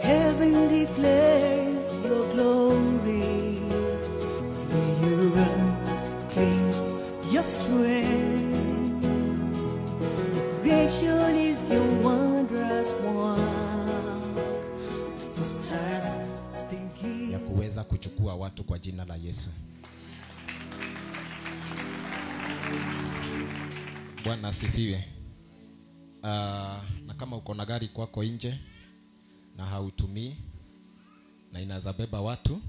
Heaven declares your glory as the earth claims your strength. The creation is your wondrous work as the stars still give. Ya kuweza kuchukua watu kwa jina la Yesu. Bwana asifiwe. Na kama uko na gari kwako nje na hautumii na inaweza beba watu,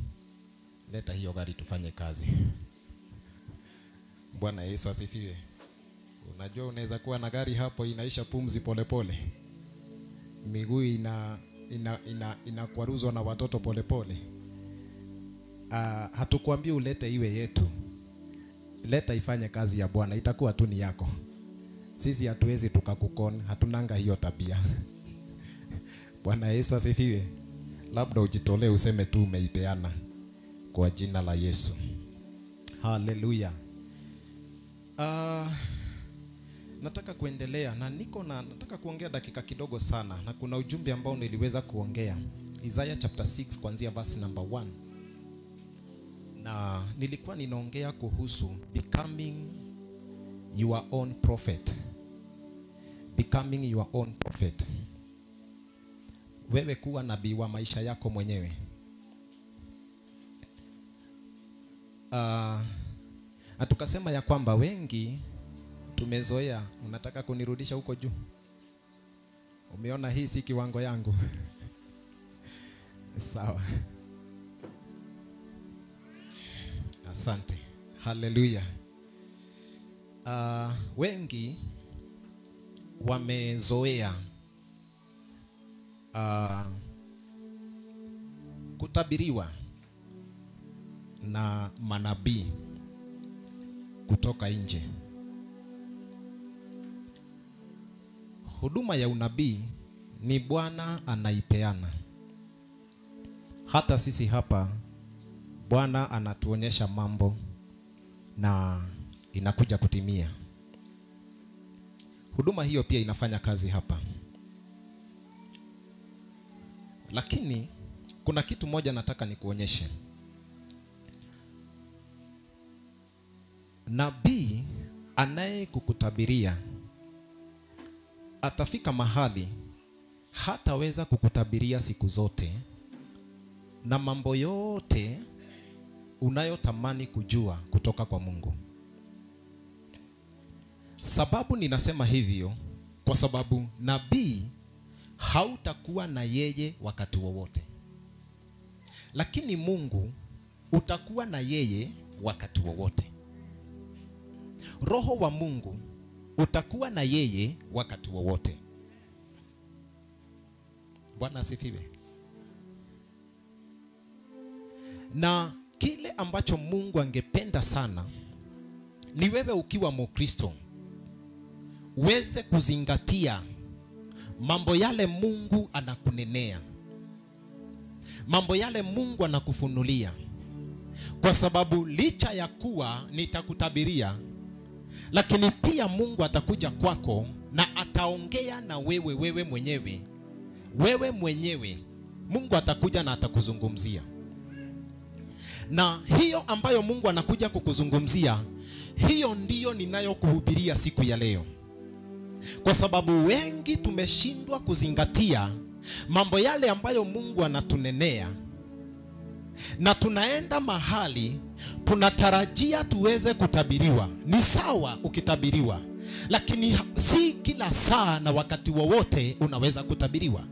leta hiyo gari tufanye kazi. Bwana Yesu asifiwe. Unajua unaweza kuwa na gari hapo inaisha pumzi polepole. Miguu inakwaruzwa na watoto polepole. Hatukuambii ulete iwe yetu. Leta ifanye kazi ya Bwana, itakuwa tu ni yako. Sisi hatuwezi tukakukona, hatunanga hiyo tabia. Bwana Yesu asifiwe. Labda ujitolee useme tu umeipeana kwa jina la Yesu. Haleluya. Nataka kuendelea na nataka kuongea dakika kidogo sana, na kuna ujumbe ambao niliweza kuongea Isaiah chapter 6 kuanzia verse number 1. Na nilikuwa ninaongea kuhusu becoming your own prophet. Becoming your own prophet. Wewe kuwa nabii wa maisha yako mwenyewe. Na tukasema ya kwamba wengi tumezoea. Unataka kunirudisha huko juu? Umeona hii si kiwango yangu? Sawa. Asante. Haleluya. Wengi wamezoea kutabiriwa na manabii kutoka nje. Huduma ya unabii ni Bwana anaipeana. Hata sisi hapa Bwana anatuonyesha mambo na inakuja kutimia. Huduma hiyo pia inafanya kazi hapa. Lakini kuna kitu moja nataka nikuonyeshe. Nabii anayekukutabiria atafika mahali hataweza kukutabiria siku zote na mambo yote unayotamani kujua kutoka kwa Mungu. Sababu ninasema hivyo kwa sababu nabii hautakuwa na yeye wakati wowote. Lakini Mungu utakuwa na yeye wakati wowote. Roho wa Mungu utakuwa na yeye wakati wowote. Bwana asifiwe. Na kile ambacho Mungu angependa sana ni wewe ukiwa Mkristo uweze kuzingatia mambo yale Mungu anakunenea, mambo yale Mungu anakufunulia. Kwa sababu licha ya kuwa nitakutabiria, lakini pia Mungu atakuja kwako na ataongea na wewe mwenyewe. Wewe mwenyewe Mungu atakuja na atakuzungumzia. Na hiyo ambayo Mungu anakuja kukuzungumzia, hiyo ndiyo ninayokuhubiria siku ya leo. Kwa sababu wengi tumeshindwa kuzingatia mambo yale ambayo Mungu anatunenea. Na tunaenda mahali tunatarajia tuweze kutabiriwa. Ni sawa ukitabiriwa, lakini si kila saa na wakati wowote unaweza kutabiriwa.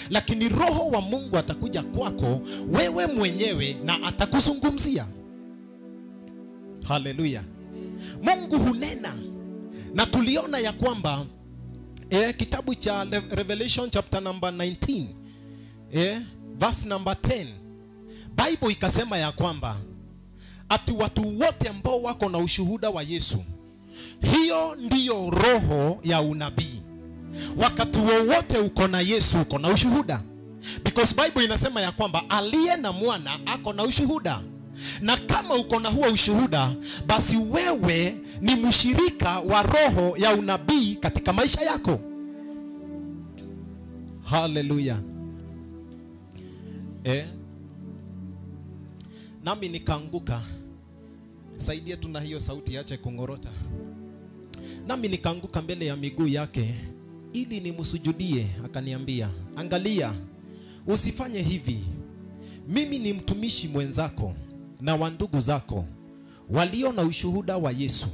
Lakini Roho wa Mungu atakuja kwako wewe mwenyewe na atakuzungumzia. Haleluya. Mungu hunena. Na tuliona ya kwamba kitabu cha Revelation chapter number 19 verse number 10, Bible ikasema ya kwamba ati watu wote ambao wako na ushuhuda wa Yesu, hiyo ndiyo roho ya unabii. Wakati wowote uko na Yesu uko na ushuhuda. Because Bible inasema ya kwamba aliye na mwana ako na ushuhuda. Na kama uko na huo ushuhuda, basi wewe ni mshirika wa roho ya unabii katika maisha yako. Hallelujah. Nami nikaanguka. Saidia tuna hiyo sauti ache kungorota. Nami nikaanguka mbele ya miguu yake ili nimsujudie. Akaniambia, angalia, usifanye hivi. Mimi ni mtumishi mwenzako na wa ndugu zako walio na ushuhuda wa Yesu.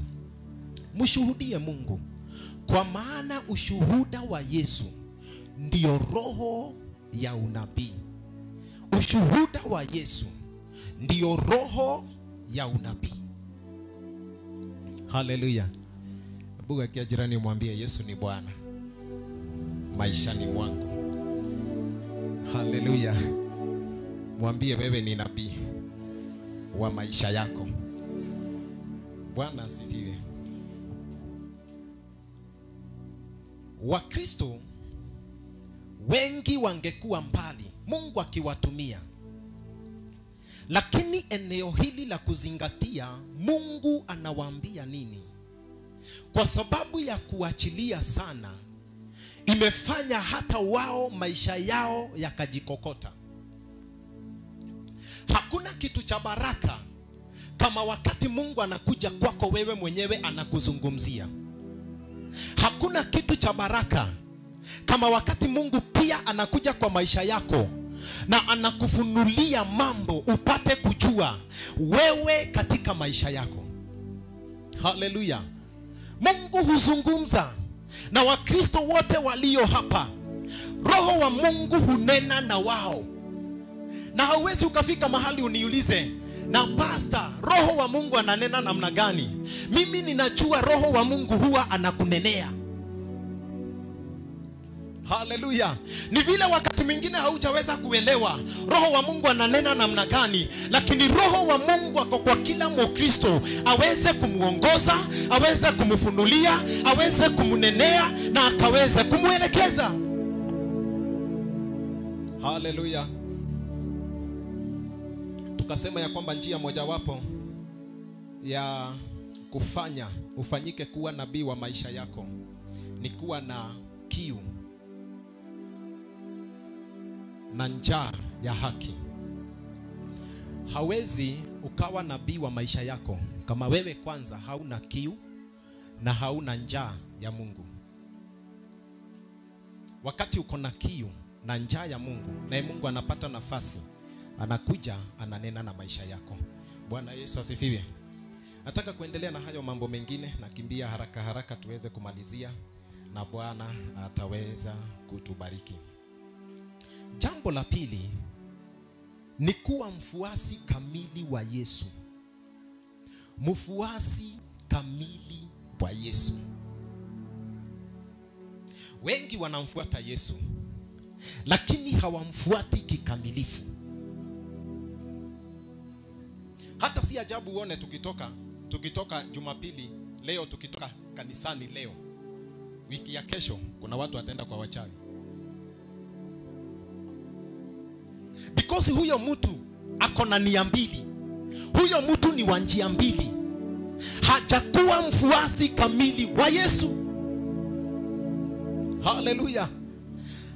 Mshuhudie Mungu, kwa maana ushuhuda wa Yesu ndio roho ya unabii. Ushuhuda wa Yesu ndio roho ya unabii. Hallelujah. Buga kia jirani mwambie Yesu ni Bwana maishani mwangu. Hallelujah. Mwambie wewe ni nabii wa maisha yako. Bwana asifiwe. Wakristo wengi wangekuwa mbali Mungu akiwatumia. Lakini eneo hili la kuzingatia, Mungu anawaambia nini? Kwa sababu ya kuachilia sana, imefanya hata wao maisha yao yakajikokota. Hakuna kitu cha baraka kama wakati Mungu anakuja kwako wewe mwenyewe anakuzungumzia. Hakuna kitu cha baraka kama wakati Mungu pia anakuja kwa maisha yako na anakufunulia mambo upate kujua wewe katika maisha yako. Hallelujah. Mungu huzungumza na Wakristo wote walio hapa. Roho wa Mungu hunena na wao. Na hauwezi ukafika mahali uniulize, na pastor, Roho wa Mungu ananena namna gani? Mimi ninajua Roho wa Mungu huwa anakunenea. Hallelujah. Ni vile wakati mwingine haujaweza kuelewa Roho wa Mungu ananena namna gani, lakini Roho wa Mungu ako kwa kila Mkristo aweze kumuongoza, aweze kumfunulia, aweze kumunenea na akaweze kumuelekeza. Hallelujah. Tukasema ya kwamba njia mojawapo ya kufanya ufanyike kuwa nabii wa maisha yako ni kuwa na kiu na njaa ya haki. Hawezi ukawa nabii wa maisha yako kama wewe kwanza hauna kiu na hauna njaa ya Mungu. Wakati uko na kiu na njaa ya Mungu, na Mungu anapata nafasi, anakuja ananena na maisha yako. Bwana Yesu asifiwe. Nataka kuendelea na hayo mambo mengine, nakimbia haraka haraka tuweze kumalizia, na Bwana ataweza kutubariki. Jambo la pili ni kuwa mfuasi kamili wa Yesu. Mfuasi kamili wa Yesu. Wengi wanamfuata Yesu, lakini hawamfuati kikamilifu. Hata si ajabu uone tukitoka Jumapili leo, tukitoka kanisani leo, wiki ya kesho kuna watu wataenda kwa wachawi. Because huyo mtu ako na nia mbili. Huyo mtu ni wa njia mbili. Hajakuwa mfuasi kamili wa Yesu. Hallelujah.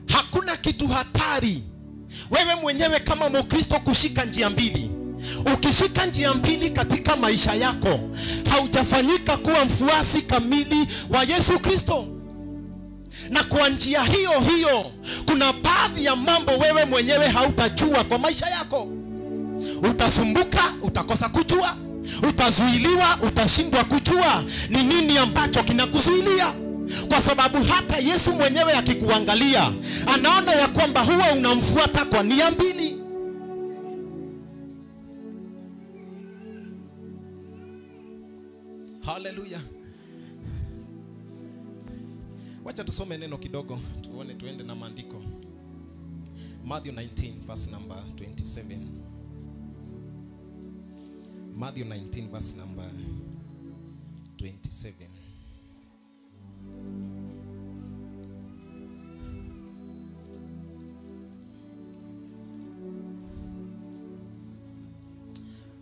Hakuna kitu hatari wewe mwenyewe kama Mkristo kushika njia mbili. Ukishika njia mbili katika maisha yako, haujafanyika kuwa mfuasi kamili wa Yesu Kristo. Na kwa njia hiyo hiyo, kuna baadhi ya mambo wewe mwenyewe hautajua kwa maisha yako. Utasumbuka, utakosa kujua, utazuiliwa, utashindwa kujua ni nini ambacho kinakuzuilia. Kwa sababu hata Yesu mwenyewe akikuangalia, anaona ya kwamba huwa unamfuata kwa nia mbili. Hallelujah. Wacha tusome neno kidogo, tuende na maandiko. Matthew 19 verse number 27. Matthew 19 verse number 27.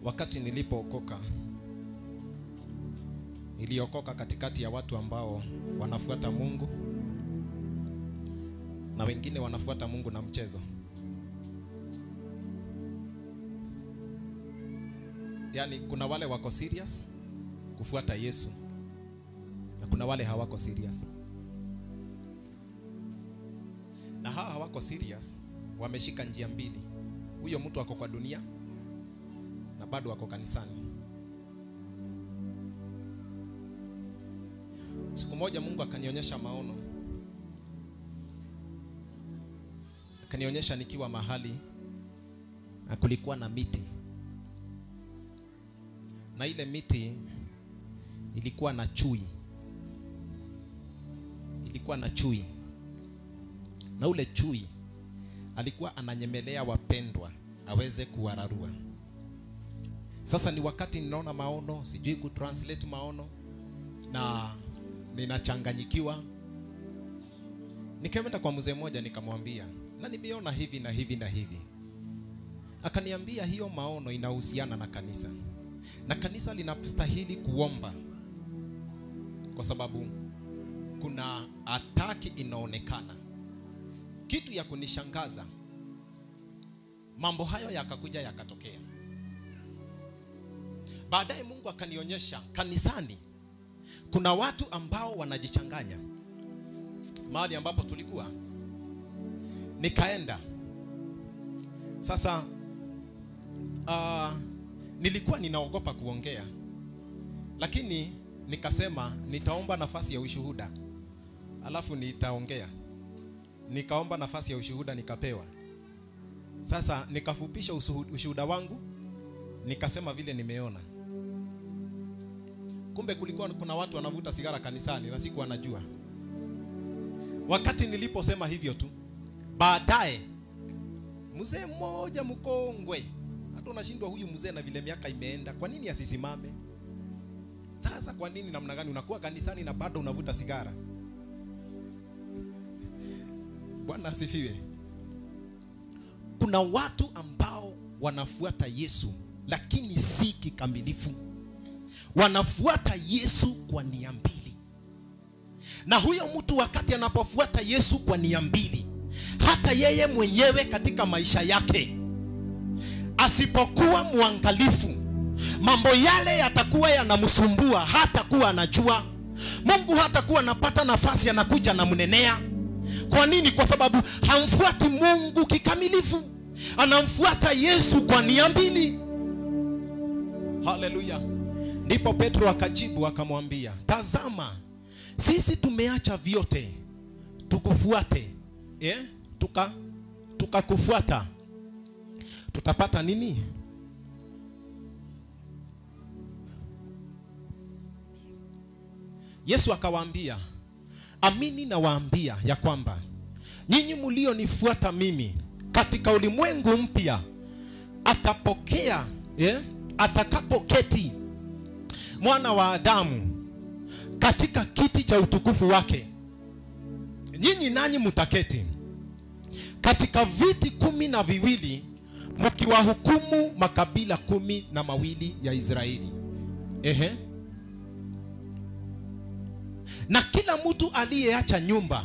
Wakati nilipookoka, niliokoka katikati ya watu ambao wanafuata Mungu, na wengine wanafuata Mungu na mchezo. Yaani kuna wale wako serious kufuata Yesu na kuna wale hawako serious. Na hawa hawako serious wameshika njia mbili. Huyo mtu wako kwa dunia na bado wako kanisani. Siku moja Mungu akanionyesha maono. Akanionyesha nikiwa mahali na kulikuwa na miti. Na ile miti ilikuwa na chui. Ilikuwa na chui. Na ule chui alikuwa ananyemelea wapendwa aweze kuwararua. Sasa ni wakati ninaona maono, sijui kutranslate maono na ninachanganyikiwa. Nikaenda kwa mzee mmoja nikamwambia, na nimeona hivi na hivi na hivi. Akaniambia hiyo maono inahusiana na kanisa. Na kanisa linastahili kuomba kwa sababu kuna ataki inaonekana. Kitu ya kunishangaza, mambo hayo yakakuja yakatokea. Baadaye Mungu akanionyesha kanisani kuna watu ambao wanajichanganya. Mahali ambapo tulikuwa nikaenda. Sasa nilikuwa ninaogopa kuongea, lakini nikasema nitaomba nafasi ya ushuhuda alafu nitaongea. Nikaomba nafasi ya ushuhuda nikapewa. Sasa nikafupisha ushuhuda wangu, nikasema vile nimeona. Kumbe kulikuwa kuna watu wanavuta sigara kanisani na siku wanajua. Wakati niliposema hivyo tu, baadaye mzee mmoja mkongwe, hata unashindwa huyu mzee na vile miaka imeenda, kwa nini asisimame? Sasa kwa nini namna gani unakuwa kanisani na bado unavuta sigara? Bwana asifiwe. Kuna watu ambao wanafuata Yesu lakini si kikamilifu. Wanafuata Yesu kwa nia mbili. Na huyo mtu wakati anapofuata Yesu kwa nia mbili, hata yeye mwenyewe katika maisha yake asipokuwa muangalifu, mambo yale yatakuwa yanamsumbua, hata kuwa anajua. Mungu hata kuwa anapata nafasi anakuja na mnenea. Kwa nini? Kwa sababu hamfuati Mungu kikamilifu. Anamfuata Yesu kwa nia mbili. Haleluya. Ndipo Petro akajibu akamwambia, tazama, sisi tumeacha vyote tukufuate. Tukakufuata. Tutapata nini? Yesu akawaambia, amini na waambia ya kwamba nyinyi mlionifuata mimi, katika ulimwengu mpya atakapoketi Mwana wa Adamu katika kiti cha utukufu wake, nyinyi nanyi mtaketi katika viti 12 mkiwahukumu makabila 12 ya Israeli. Na kila mtu aliyeacha nyumba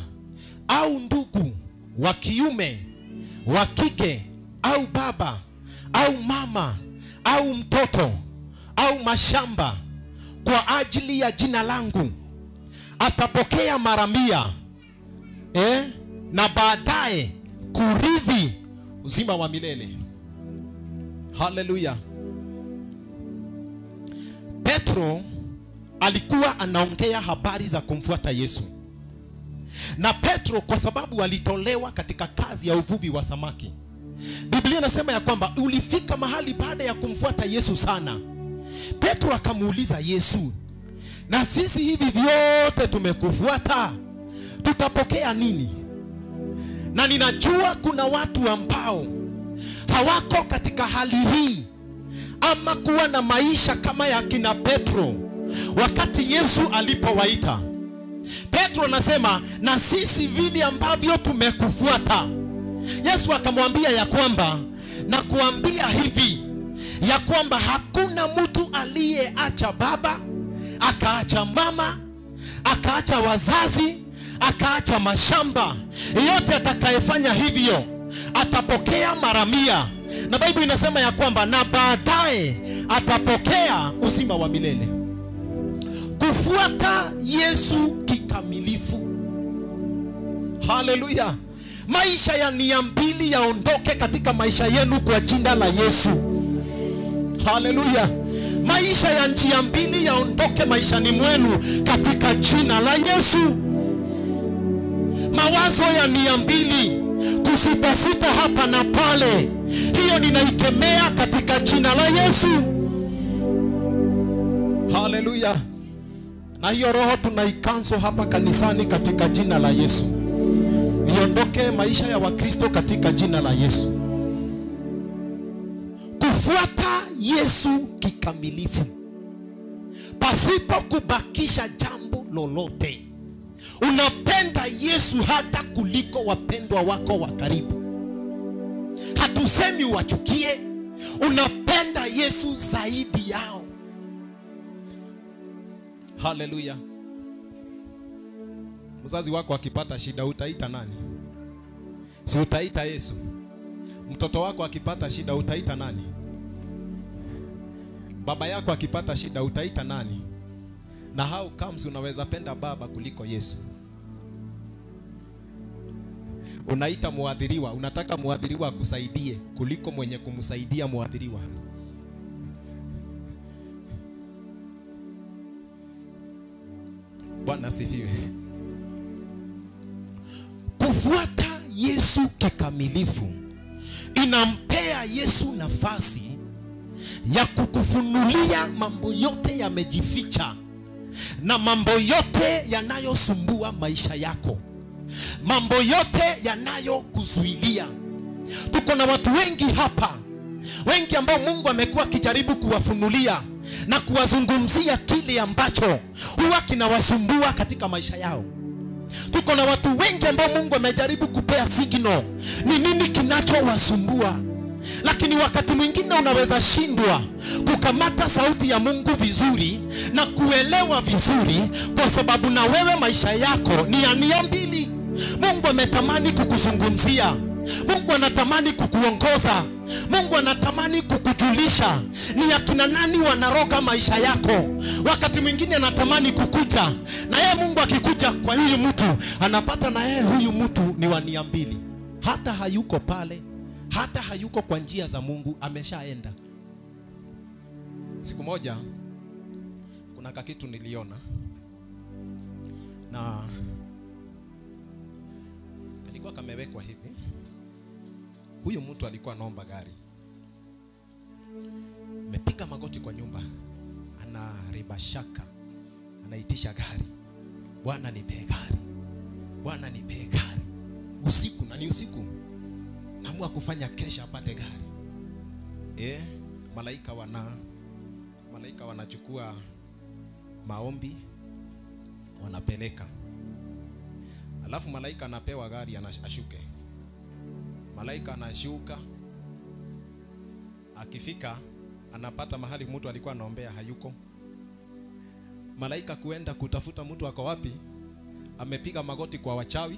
au ndugu wa kiume, wa kike, au baba, au mama, au mtoto, au mashamba kwa ajili ya jina langu atapokea mara 100, na baadaye kurithi uzima wa milele. Haleluya. Petro alikuwa anaongea habari za kumfuata Yesu. Na Petro kwa sababu alitolewa katika kazi ya uvuvi wa samaki, Biblia inasema ya kwamba ulifika mahali baada ya kumfuata Yesu sana, Petro akamuuliza Yesu, na sisi hivi vyote tumekufuata, tutapokea nini? Na ninajua kuna watu ambao hawako katika hali hii ama kuwa na maisha kama ya kina Petro wakati Yesu alipowaita. Petro anasema, na sisi vile ambavyo tumekufuata. Yesu akamwambia ya kwamba, na kuambia hivi ya kwamba hakuna mtu aliyeacha baba, akaacha mama, akaacha wazazi, akaacha mashamba, yote atakayefanya hivyo atapokea mara 100. Na Biblia inasema ya kwamba na baadaye atapokea uzima wa milele. Kufuata Yesu kikamilifu. Haleluya. Maisha ya nia mbili yaondoke katika maisha yenu kwa jina la Yesu. Haleluya. Maisha ya njia mbili yaondoke maishani mwenu katika jina la Yesu. Mawazo ya nia mbili, kusita hapa na pale, hiyo ninaikemea katika jina la Yesu. Haleluya. Na hiyo roho tunaikanso hapa kanisani katika jina la Yesu. Iondoke maisha ya Wakristo katika jina la Yesu. Kufuata Yesu kikamilifu, pasipo kubakisha jambo lolote. Unapenda Yesu hata kuliko wapendwa wako wa karibu. Hatusemi wachukie, unapenda Yesu zaidi yao. Haleluya. Mzazi wako akipata shida utaita nani? Si utaita Yesu. Mtoto wako akipata shida utaita nani? Baba yako akipata shida utaita nani? Na how comes unaweza penda baba kuliko Yesu? Unaita muadhiriwa, unataka muadhiriwa akusaidie kuliko mwenye kumsaidia muadhiriwa. Bwana asifiwe. Kufuata Yesu kikamilifu inampea Yesu nafasi ya kukufunulia mambo yote yamejificha na mambo yote yanayosumbua maisha yako, mambo yote yanayokuzuilia. Tuko na watu wengi hapa, wengi ambao Mungu amekuwa akijaribu kuwafunulia na kuwazungumzia kile ambacho huwa kinawasumbua katika maisha yao. Tuko na watu wengi ambao Mungu amejaribu kupea signal ni nini kinachowasumbua, lakini wakati mwingine unaweza shindwa kukamata sauti ya Mungu vizuri na kuelewa vizuri, kwa sababu na wewe maisha yako ni ya nia mbili. Mungu ametamani kukuzungumzia, Mungu anatamani kukuongoza, Mungu anatamani kukujulisha ni akina nani wanaroga maisha yako. Wakati mwingine anatamani kukuja, na yeye Mungu akikuja kwa huyu mtu anapata na yeye huyu mtu ni wa nia mbili. Hata hayuko pale, hata hayuko kwa njia za Mungu, ameshaenda. Siku moja kuna kakitu niliona, na kalikuwa kamewekwa hivi. Huyu mtu alikuwa anaomba gari, amepiga magoti kwa nyumba, anareba shaka, anaitisha gari. Bwana nipe gari, Bwana nipe gari. Usiku, na ni usiku, naamua kufanya kesha apate gari. Malaika wanachukua maombi wanapeleka. Alafu malaika anapewa gari, anashuke. Malaika anashuka, akifika anapata mahali mtu alikuwa anaombea hayuko. Malaika kuenda kutafuta mtu wako wapi, amepiga magoti kwa wachawi.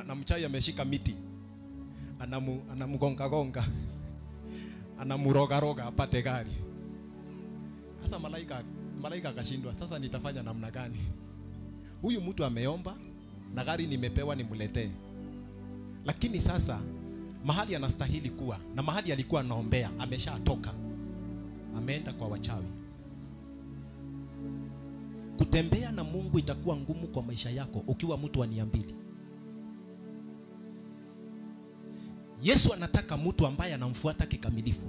Na mchawi ameshika miti, anamugonga, anamuroga apate gari. Sasa malaika akashindwa, sasa nitafanya namna gani? Huyu mtu ameomba na gari nimepewa nimletee, lakini sasa mahali anastahili kuwa na mahali alikuwa anaombea ameshatoka, ameenda kwa wachawi. Kutembea na Mungu itakuwa ngumu kwa maisha yako ukiwa mtu wa nia mbili. Yesu anataka mtu ambaye anamfuata kikamilifu.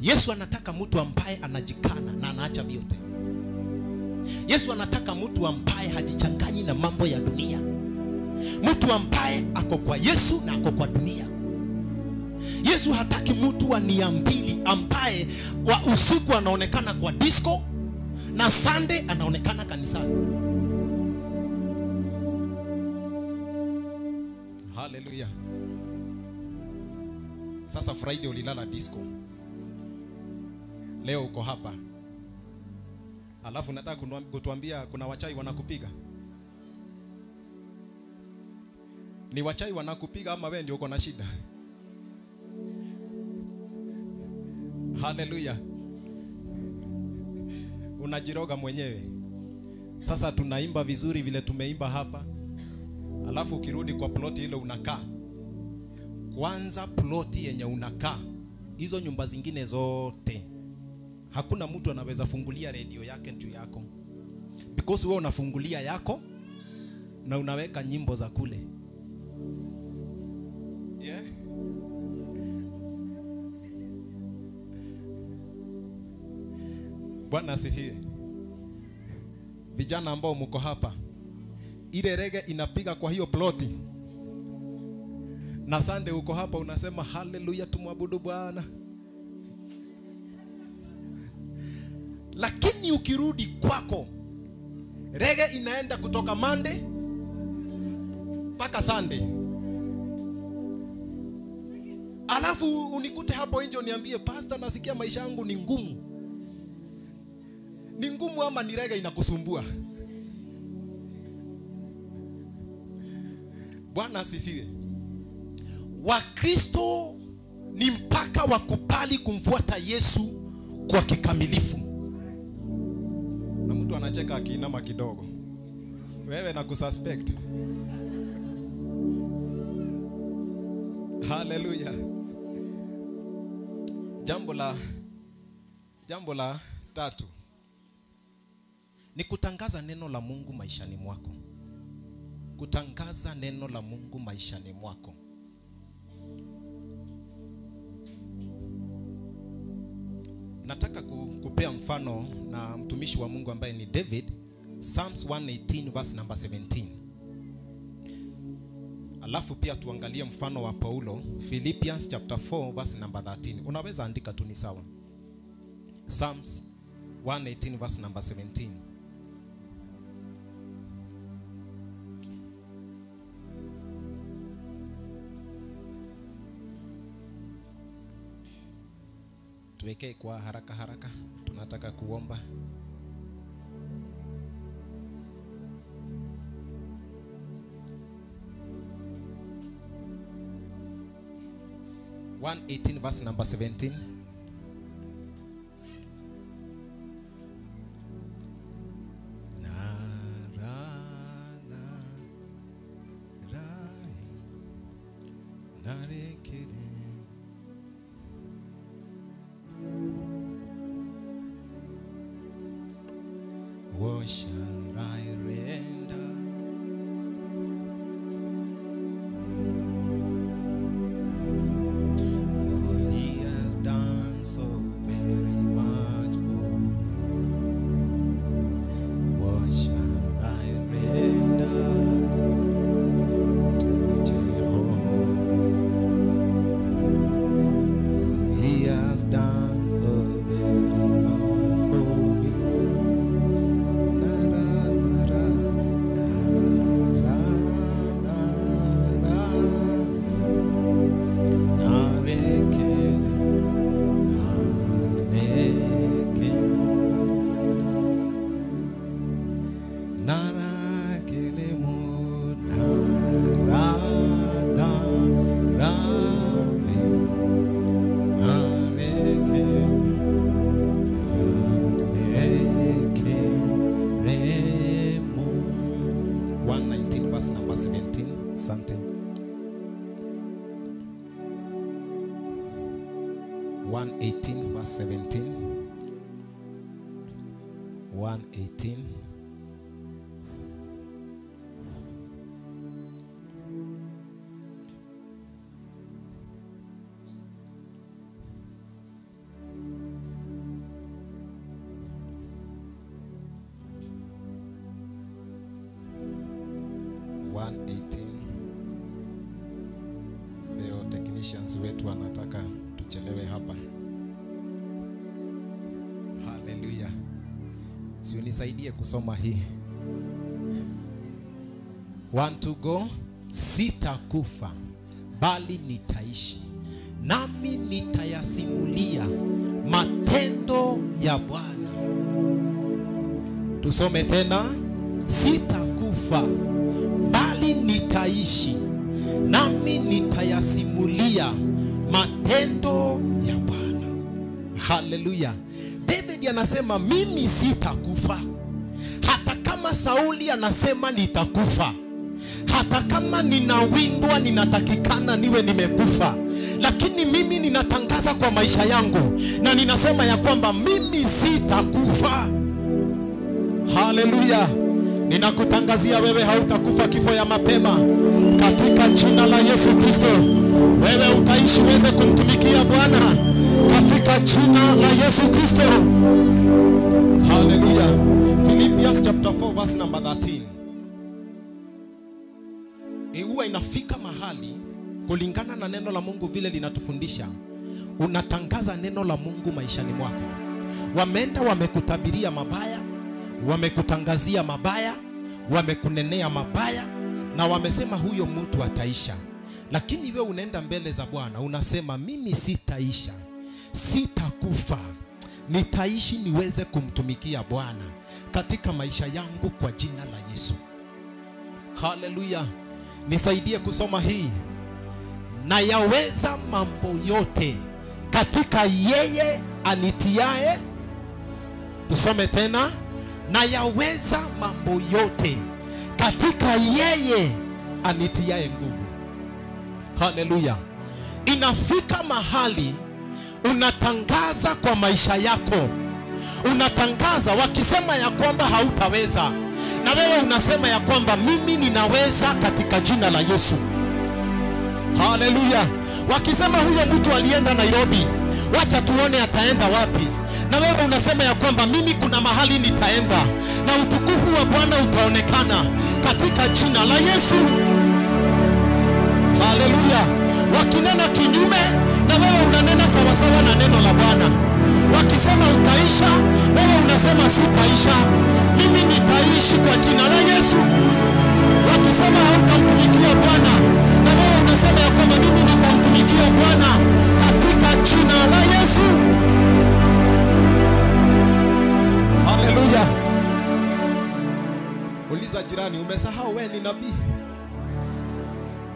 Yesu anataka mtu ambaye anajikana na anaacha vyote. Yesu anataka mtu ambaye hajichanganyi na mambo ya dunia, mtu ambaye ako kwa Yesu na ako kwa dunia. Yesu hataki mtu wa nia mbili ambaye wa usiku anaonekana kwa disco na Sunday anaonekana kanisani. Haleluya. Sasa Friday ulilala disco, leo uko hapa Alafu nataka kutuambia kuna wachai wanakupiga. Ni wachai wanakupiga ama wewe ndio uko na shida? Hallelujah. Unajiroga mwenyewe. Sasa tunaimba vizuri vile tumeimba hapa. Alafu ukirudi kwa ploti ile unakaa. Kwanza ploti yenye unakaa. Hizo nyumba zingine zote hakuna mtu anaweza fungulia redio yake juu yako. Because wewe unafungulia yako na unaweka nyimbo za kule. Yeah. Bwana asifiwe. Vijana ambao mko hapa, ile rege inapiga kwa hiyo ploti. Na Sunday uko hapa unasema haleluya tumwabudu Bwana. Lakini ukirudi kwako, rege inaenda kutoka Monday mpaka Sunday. Alafu unikute hapo nje uniambie pastor, nasikia maisha yangu ni ngumu. Ni ngumu ama ni rege inakusumbua? Bwana asifiwe. Wakristo ni mpaka wakubali kumfuata Yesu kwa kikamilifu. Na mtu anacheka akiinama kidogo. Wewe na kususpect. Hallelujah. Jambo la tatu ni kutangaza neno la Mungu maishani mwako. Kutangaza neno la Mungu maishani mwako. Nataka kupea mfano na mtumishi wa Mungu ambaye ni David, Psalms 118 verse number 17. Alafu pia tuangalie mfano wa Paulo, Philippians chapter 4 verse number 13. Unaweza andika tu ni sawa. Psalms 118 verse number 17. Tuweke kwa haraka haraka, tunataka kuomba. Psalm 118 verse number 17. What shall I render? For he has done so very much for me. What shall I render to Jehovah? For he has done so very much for me. Leo technicians wetu wanataka tuchelewe hapa. Hallelujah. Si unisaidie kusoma hii. 1 to go. Sitakufa bali nitaishi, nami nitayasimulia matendo ya Bwana. Tusome tena. Sitakufa bali nitaishi, nami nitayasimulia matendo ya Bwana. Haleluya. David anasema mimi sitakufa. Hata kama Sauli anasema nitakufa, hata kama ninawindwa, ninatakikana niwe nimekufa, lakini mimi ninatangaza kwa maisha yangu na ninasema ya kwamba mimi sitakufa. Haleluya. Ninakutangazia wewe hautakufa kifo ya mapema katika jina la Yesu Kristo. Wewe utaishi uweze kumtumikia Bwana katika jina la Yesu Kristo. Haleluya. Philippians chapter 4 verse number 13. Huwa inafika mahali kulingana na neno la Mungu vile linatufundisha, unatangaza neno la Mungu maishani mwako. Wameenda wamekutabiria mabaya, wamekutangazia mabaya, wamekunenea mabaya, na wamesema huyo mtu ataisha. Lakini wewe unaenda mbele za Bwana unasema mimi sitaisha, sitakufa, nitaishi niweze kumtumikia Bwana katika maisha yangu kwa jina la Yesu. Haleluya. Nisaidie kusoma hii. Na yaweza mambo yote katika yeye anitiae. Tusome tena. Na yaweza mambo yote katika yeye anitiae nguvu. Haleluya. Inafika mahali unatangaza kwa maisha yako, unatangaza wakisema ya kwamba hautaweza, na wewe unasema ya kwamba mimi ninaweza katika jina la Yesu. Haleluya. Wakisema huyo mtu alienda Nairobi, wacha tuone ataenda wapi, na wewe unasema ya kwamba mimi kuna mahali nitaenda na utukufu wa Bwana utaonekana katika jina la Yesu. Haleluya. Wakinena kinyume, na wewe unanena sawa sawa na neno la Bwana. Wakisema utaisha, wewe unasema sitaisha, mimi nitaishi kwa jina la Yesu. Wakisema hautamtumikia Bwana, na wewe unasema ya kwamba mimi nitamtumikia Bwana katika jina la Yesu. Haleluya. Uliza jirani, umesahau wewe ni nabii?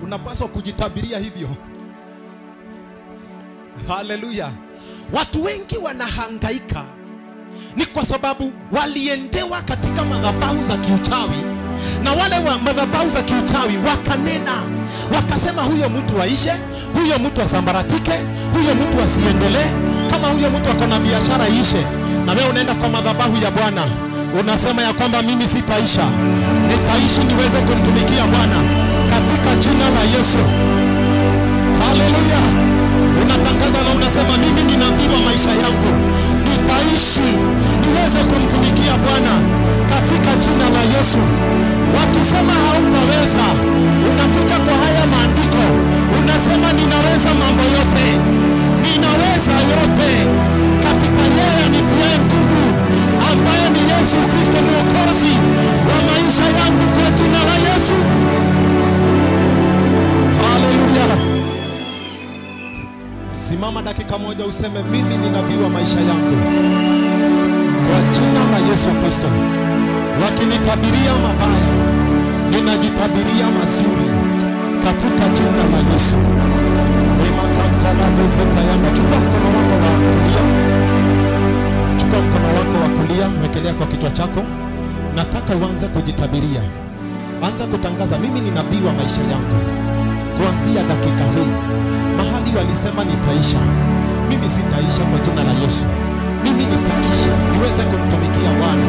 Unapaswa kujitabiria hivyo. Haleluya. Watu wengi wanahangaika ni kwa sababu waliendewa katika madhabahu za kiuchawi, na wale wa madhabahu za kiuchawi wakanena, wakasema huyo mtu aishe, huyo mtu asambaratike, huyo mtu asiendelee, kama huyo mtu ako na biashara ishe. Na wewe unaenda kwa madhabahu ya Bwana unasema ya kwamba mimi sitaisha, nitaishi niweze kumtumikia Bwana katika jina la Yesu. Haleluya. Unatangaza na unasema mimi ni nabii wa maisha yangu, nitaishi niweze kumtumikia Bwana katika jina la Yesu. Wakisema hautaweza, unakuja kwa haya maandiko unasema ninaweza mambo yote, ninaweza yote katika yeye anitiaye nguvu, ambaye ni Yesu Kristo Mwokozi wa maisha yangu kwa jina la Yesu. Haleluya. Simama dakika moja useme mimi ni nabii wa maisha yangu kwa jina la Yesu Kristo. Wakinitabiria mabaya, ninajitabiria mazuri katika jina la Yesu. Chukua mkono wako wa kulia, chukua mkono wako wa kulia, mwekelea kwa kichwa chako. Nataka uanze kujitabiria, anza kutangaza mimi ni nabii wa maisha yangu. Kuanzia dakika hii, mahali walisema nitaisha, mimi sitaisha kwa jina la Yesu. Mimi nitaishi niweze kumtumikia Bwana